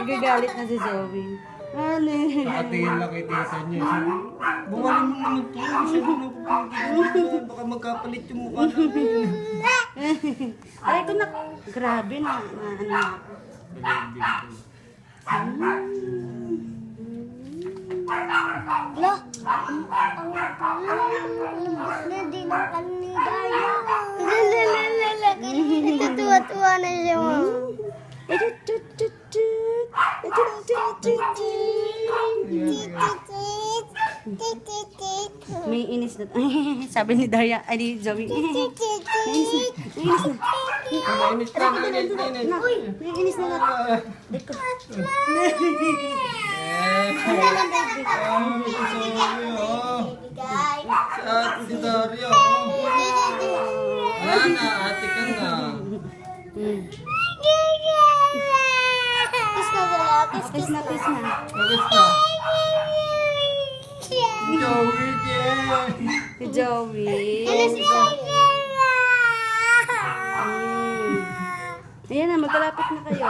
Nagagalit na si Zoe. Ano eh? Nakatingin lang kay tita niya. Bumalin mo naman po. Siya na napupunta. Baka magkapalit yung mukha namin. Ay, ko na. Grabe na. Ano ako. Lo, ang hindi ng kanidaya. Natutuwa-tuwa na siya, ma'am. May inis na. Sabi ni Daria, ay ni Zoe. May inis na. Mainit ka na. Mainit. May inis na. Si ate si Daria. Wala na, ate ka na. Kiss na sila, kiss. Kiss na, kiss na. Bakit na? Joey, Si Joey. Ayan na, magkalapit na kayo.